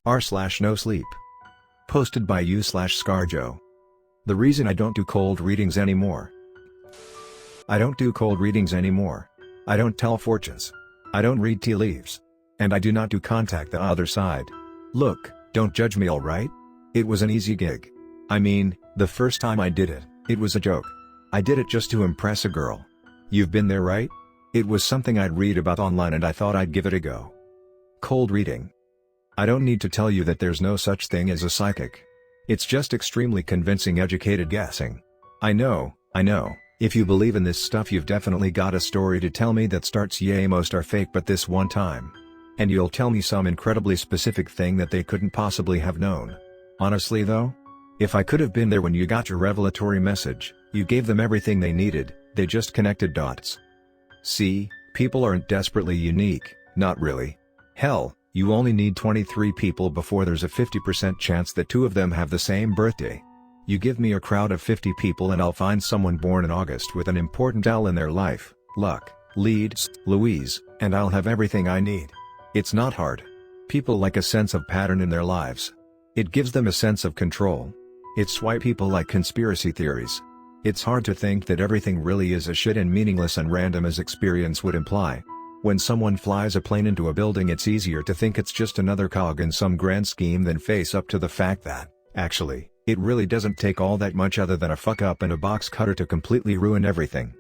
r/Nosleep. Posted by you/Skarjo. The reason I don't do cold readings anymore. I don't do cold readings anymore. I don't tell fortunes. I don't read tea leaves. And I do not do contact the other side. Look, don't judge me, alright? It was an easy gig. I mean, the first time I did it, it was a joke. I did it just to impress a girl. You've been there, right? It was something I'd read about online and I thought I'd give it a go. Cold reading. I don't need to tell you that there's no such thing as a psychic. It's just extremely convincing educated guessing. I know, if you believe in this stuff you've definitely got a story to tell me that starts "Yay, most are fake but this one time." And you'll tell me some incredibly specific thing that they couldn't possibly have known. Honestly though? If I could have been there when you got your revelatory message, you gave them everything they needed, they just connected dots. See, people aren't desperately unique, not really. Hell, you only need 23 people before there's a 50% chance that 2 of them have the same birthday. You give me a crowd of 50 people and I'll find someone born in August with an important L in their life, luck, Leeds, Louise, and I'll have everything I need. It's not hard. People like a sense of pattern in their lives. It gives them a sense of control. It's why people like conspiracy theories. It's hard to think that everything really is as shit and meaningless and random as experience would imply. When someone flies a plane into a building, it's easier to think it's just another cog in some grand scheme than face up to the fact that, actually, it really doesn't take all that much other than a fuck up and a box cutter to completely ruin everything.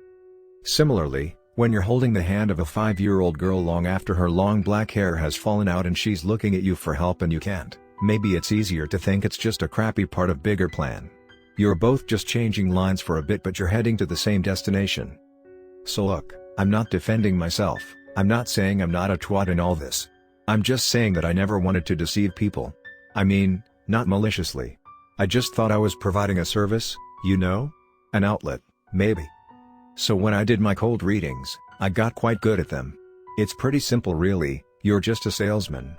Similarly, when you're holding the hand of a 5-year-old girl long after her long black hair has fallen out and she's looking at you for help and you can't, maybe it's easier to think it's just a crappy part of bigger plan. You're both just changing lines for a bit but you're heading to the same destination. So look, I'm not defending myself, I'm not saying I'm not a twat in all this. I'm just saying that I never wanted to deceive people. I mean, not maliciously. I just thought I was providing a service, you know? An outlet, maybe. So when I did my cold readings, I got quite good at them. It's pretty simple really, you're just a salesman.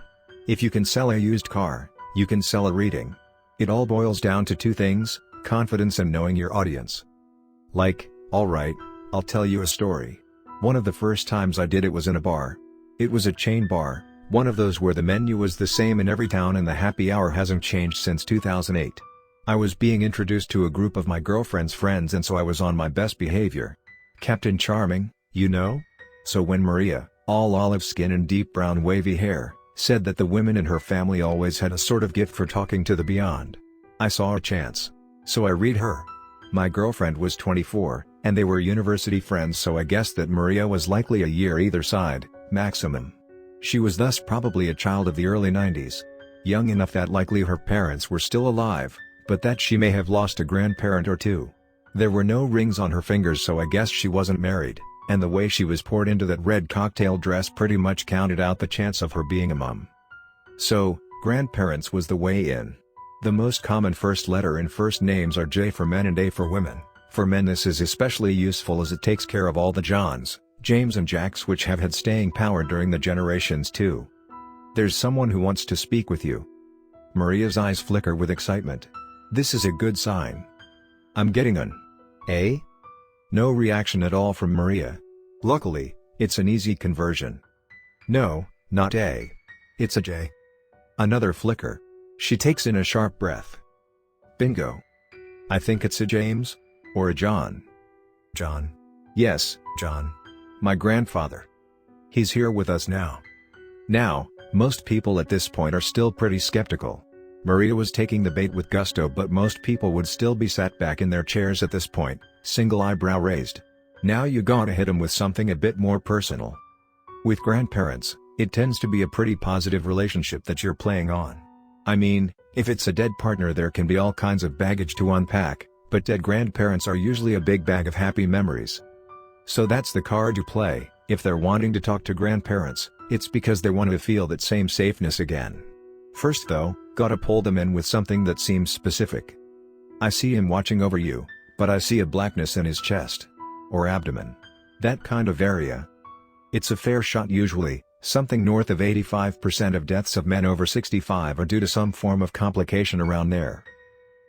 If you can sell a used car, you can sell a reading. It all boils down to 2 things, confidence and knowing your audience. Like, alright, I'll tell you a story. One of the first times I did it was in a bar. It was a chain bar, one of those where the menu was the same in every town and the happy hour hasn't changed since 2008. I was being introduced to a group of my girlfriend's friends and so I was on my best behavior. Captain Charming, you know? So when Maria, all olive skin and deep brown wavy hair, said that the women in her family always had a sort of gift for talking to the beyond, I saw a chance. So I read her. My girlfriend was 24, and they were university friends, so I guessed that Maria was likely a year either side, maximum. She was thus probably a child of the early 90s. Young enough that likely her parents were still alive, but that she may have lost a grandparent or 2. There were no rings on her fingers, so I guessed she wasn't married, and the way she was poured into that red cocktail dress pretty much counted out the chance of her being a mom. So, grandparents was the way in. The most common first letter in first names are J for men and A for women. For men this is especially useful as it takes care of all the Johns, James and Jacks which have had staying power during the generations too. There's someone who wants to speak with you. Maria's eyes flicker with excitement. This is a good sign. I'm getting an A? No reaction at all from Maria. Luckily, it's an easy conversion. No, not A. It's a J. Another flicker. She takes in a sharp breath. Bingo. I think it's a James? Or a John? John. Yes, John. My grandfather. He's here with us now. Now, most people at this point are still pretty skeptical. Maria was taking the bait with gusto, but most people would still be sat back in their chairs at this point, single eyebrow raised. Now you gotta hit 'em with something a bit more personal. With grandparents, it tends to be a pretty positive relationship that you're playing on. I mean, if it's a dead partner there can be all kinds of baggage to unpack, but dead grandparents are usually a big bag of happy memories. So that's the card you play. If they're wanting to talk to grandparents, it's because they want to feel that same safeness again. First though, gotta pull them in with something that seems specific. I see him watching over you, but I see a blackness in his chest. Or abdomen. That kind of area. It's a fair shot usually. Something north of 85% of deaths of men over 65 are due to some form of complication around there.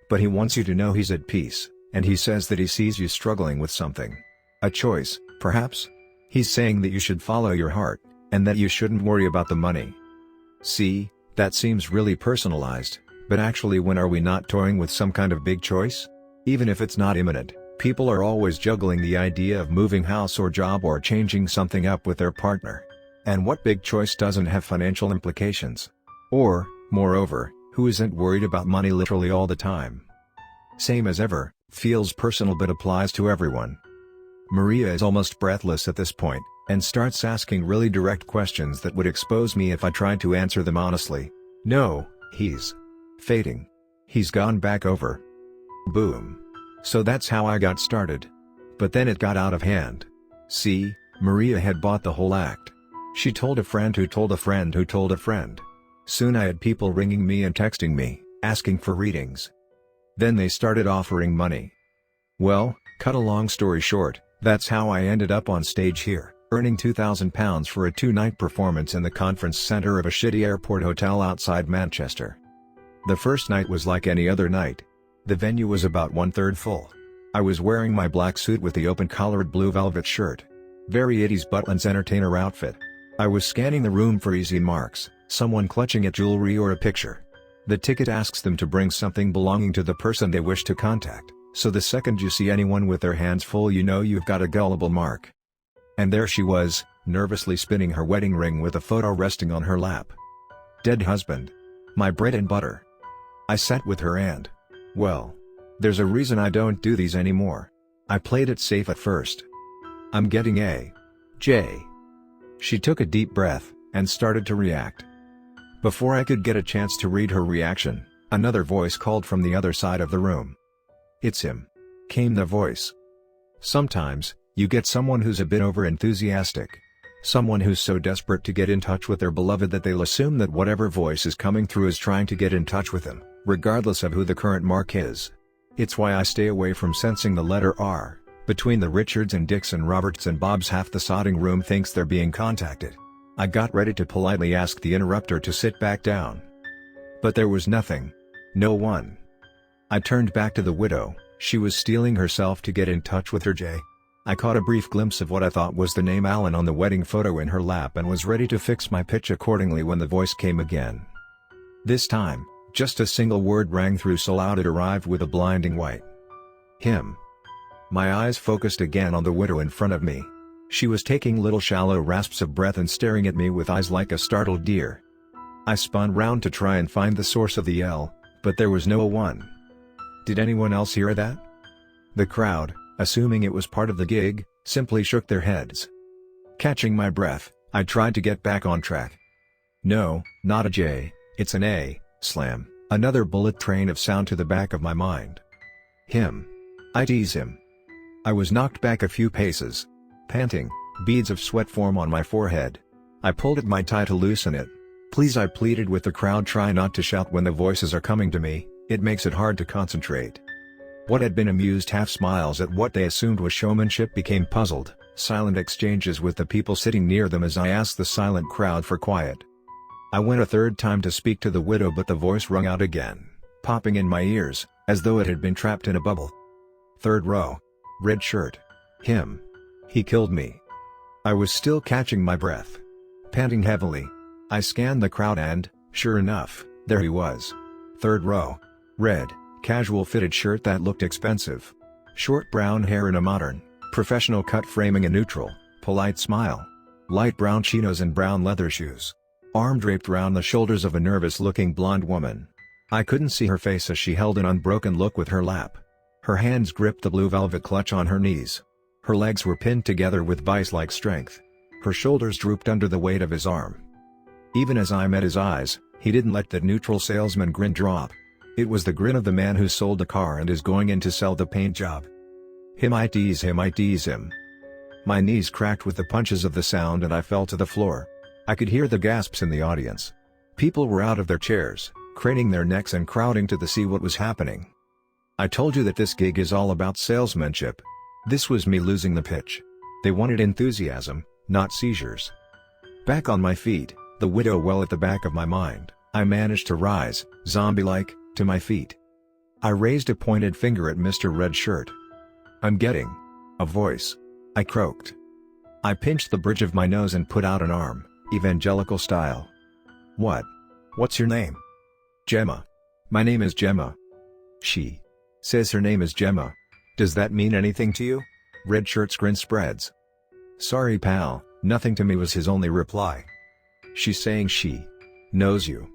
But he wants you to know he's at peace, and he says that he sees you struggling with something. A choice, perhaps? He's saying that you should follow your heart, and that you shouldn't worry about the money. See, That seems really personalized, but actually, when are we not toying with some kind of big choice? Even if it's not imminent, people are always juggling the idea of moving house or job or changing something up with their partner. And what big choice doesn't have financial implications? Or, moreover, who isn't worried about money literally all the time? Same as ever, feels personal but applies to everyone. Maria is almost breathless at this point, and starts asking really direct questions that would expose me if I tried to answer them honestly. No, he's fading. He's gone back over. Boom. So that's how I got started. But then it got out of hand. See, Maria had bought the whole act. She told a friend who told a friend who told a friend. Soon I had people ringing me and texting me, asking for readings. Then they started offering money. Well, cut a long story short, that's how I ended up on stage here, earning £2,000 for a 2-night performance in the conference centre of a shitty airport hotel outside Manchester. The first night was like any other night. The venue was about 1/3 full. I was wearing my black suit with the open-collared blue velvet shirt. Very 80s Butlins entertainer outfit. I was scanning the room for easy marks, someone clutching at jewelry or a picture. The ticket asks them to bring something belonging to the person they wish to contact, so the second you see anyone with their hands full, you know you've got a gullible mark. And there she was, nervously spinning her wedding ring with a photo resting on her lap. Dead husband. My bread and butter. I sat with her and, well, there's a reason I don't do these anymore. I played it safe at first. I'm getting a J. She took a deep breath, and started to react. Before I could get a chance to read her reaction, another voice called from the other side of the room. It's him. Came the voice. Sometimes, you get someone who's a bit over-enthusiastic. Someone who's so desperate to get in touch with their beloved that they'll assume that whatever voice is coming through is trying to get in touch with them, regardless of who the current mark is. It's why I stay away from sensing the letter R. Between the Richards and Dicks and Roberts and Bobs, half the sodding room thinks they're being contacted. I got ready to politely ask the interrupter to sit back down. But there was nothing. No one. I turned back to the widow. She was steeling herself to get in touch with her J. I caught a brief glimpse of what I thought was the name Alan on the wedding photo in her lap and was ready to fix my pitch accordingly when the voice came again. This time, just a single word rang through so loud it arrived with a blinding white. Him. My eyes focused again on the widow in front of me. She was taking little shallow rasps of breath and staring at me with eyes like a startled deer. I spun round to try and find the source of the yell, but there was no one. Did anyone else hear that? The crowd, assuming it was part of the gig, simply shook their heads. Catching my breath, I tried to get back on track. No, not a J, it's an A, slam, another bullet train of sound to the back of my mind. Him. I tease him. I was knocked back a few paces. Panting, beads of sweat form on my forehead. I pulled at my tie to loosen it. Please, I pleaded with the crowd, try not to shout when the voices are coming to me, it makes it hard to concentrate. What had been amused half smiles at what they assumed was showmanship became puzzled, silent exchanges with the people sitting near them as I asked the silent crowd for quiet. I went a third time to speak to the widow, but the voice rung out again, popping in my ears, as though it had been trapped in a bubble. Third row. Red shirt. Him. He killed me. I was still catching my breath. Panting heavily. I scanned the crowd and, sure enough, there he was. Third row. Red, casual fitted shirt that looked expensive. Short brown hair in a modern, professional cut framing a neutral, polite smile. Light brown chinos and brown leather shoes. Arm draped round the shoulders of a nervous-looking blonde woman. I couldn't see her face as she held an unbroken look with her lap. Her hands gripped the blue velvet clutch on her knees. Her legs were pinned together with vice-like strength. Her shoulders drooped under the weight of his arm. Even as I met his eyes, he didn't let that neutral salesman grin drop. It was the grin of the man who sold a car and is going in to sell the paint job. Him, I tease him, I tease him. My knees cracked with the punches of the sound and I fell to the floor. I could hear the gasps in the audience. People were out of their chairs, craning their necks and crowding to see what was happening. I told you that this gig is all about salesmanship. This was me losing the pitch. They wanted enthusiasm, not seizures. Back on my feet, the widow well at the back of my mind, I managed to rise, zombie-like, to my feet. I raised a pointed finger at Mr. Red Shirt. I'm getting a voice. I croaked. I pinched the bridge of my nose and put out an arm, evangelical style. What? What's your name? Gemma. My name is Gemma. She says her name is Gemma. Does that mean anything to you? Red shirt's grin spreads. Sorry pal, nothing to me was his only reply. She's saying she knows you.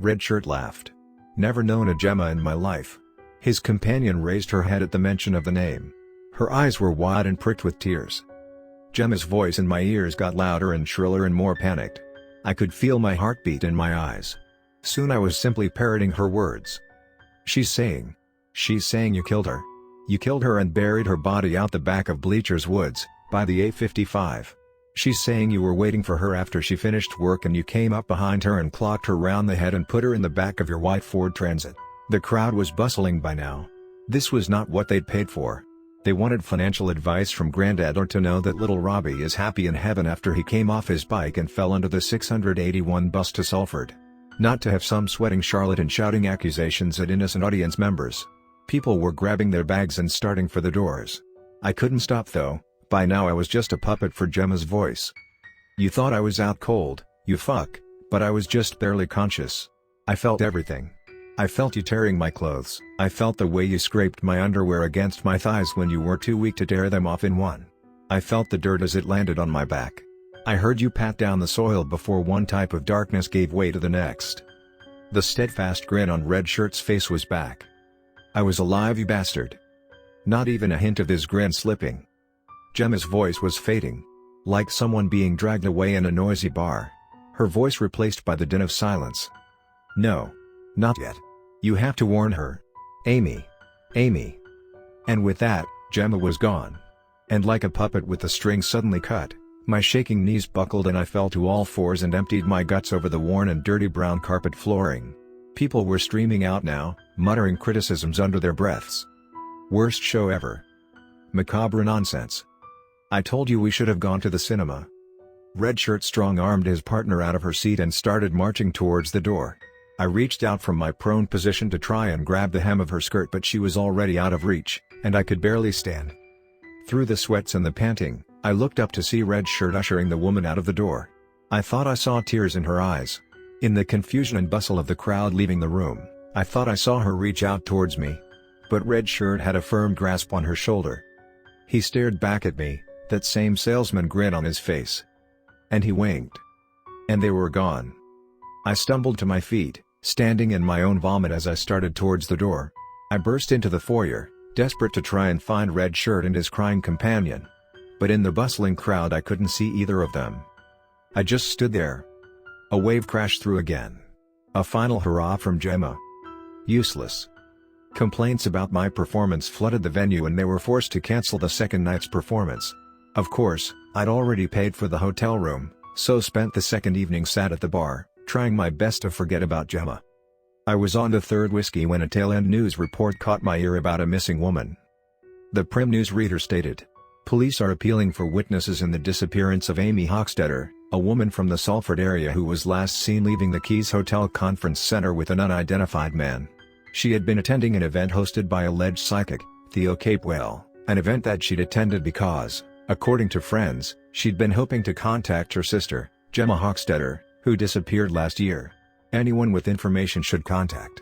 Red shirt laughed. Never known a Gemma in my life. His companion raised her head at the mention of the name. Her eyes were wide and pricked with tears. Gemma's voice in my ears got louder and shriller and more panicked. I could feel my heartbeat in my eyes. Soon I was simply parroting her words. She's saying you killed her. You killed her and buried her body out the back of Bleachers Woods, by the A55. She's saying you were waiting for her after she finished work and you came up behind her and clocked her round the head and put her in the back of your white Ford Transit. The crowd was bustling by now. This was not what they'd paid for. They wanted financial advice from Granddad or to know that little Robbie is happy in heaven after he came off his bike and fell under the 681 bus to Salford. Not to have some sweating charlatan shouting accusations at innocent audience members. People were grabbing their bags and starting for the doors. I couldn't stop though. By now I was just a puppet for Gemma's voice. You thought I was out cold, you fuck, but I was just barely conscious. I felt everything. I felt you tearing my clothes. I felt the way you scraped my underwear against my thighs when you were too weak to tear them off in one. I felt the dirt as it landed on my back. I heard you pat down the soil before one type of darkness gave way to the next. The steadfast grin on Red Shirt's face was back. I was alive, you bastard. Not even a hint of his grin slipping. Gemma's voice was fading. Like someone being dragged away in a noisy bar. Her voice replaced by the din of silence. No. Not yet. You have to warn her. Amy. Amy. And with that, Gemma was gone. And like a puppet with the string suddenly cut, my shaking knees buckled and I fell to all fours and emptied my guts over the worn and dirty brown carpet flooring. People were streaming out now, muttering criticisms under their breaths. Worst show ever. Macabre nonsense. I told you we should have gone to the cinema. Red Shirt strong-armed his partner out of her seat and started marching towards the door. I reached out from my prone position to try and grab the hem of her skirt, but she was already out of reach, and I could barely stand. Through the sweats and the panting, I looked up to see Red Shirt ushering the woman out of the door. I thought I saw tears in her eyes. In the confusion and bustle of the crowd leaving the room, I thought I saw her reach out towards me. But Red Shirt had a firm grasp on her shoulder. He stared back at me, that same salesman grin on his face. And he winked. And they were gone. I stumbled to my feet, standing in my own vomit as I started towards the door. I burst into the foyer, desperate to try and find Red Shirt and his crying companion. But in the bustling crowd I couldn't see either of them. I just stood there. A wave crashed through again. A final hurrah from Gemma. Useless. Complaints about my performance flooded the venue and they were forced to cancel the second night's performance. Of course, I'd already paid for the hotel room, so spent the second evening sat at the bar, trying my best to forget about Gemma. I was on the third whiskey when a tail-end news report caught my ear about a missing woman. The Prim newsreader stated, police are appealing for witnesses in the disappearance of Amy Hochstetter, a woman from the Salford area who was last seen leaving the Keys Hotel Conference Center with an unidentified man. She had been attending an event hosted by alleged psychic, Theo Capewell, an event that she'd attended because, according to friends, she'd been hoping to contact her sister, Gemma Hochstetter, who disappeared last year. Anyone with information should contact.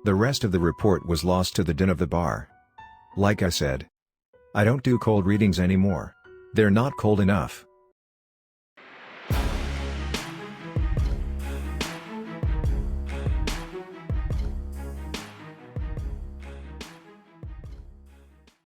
The rest of the report was lost to the din of the bar. Like I said, I don't do cold readings anymore. They're not cold enough.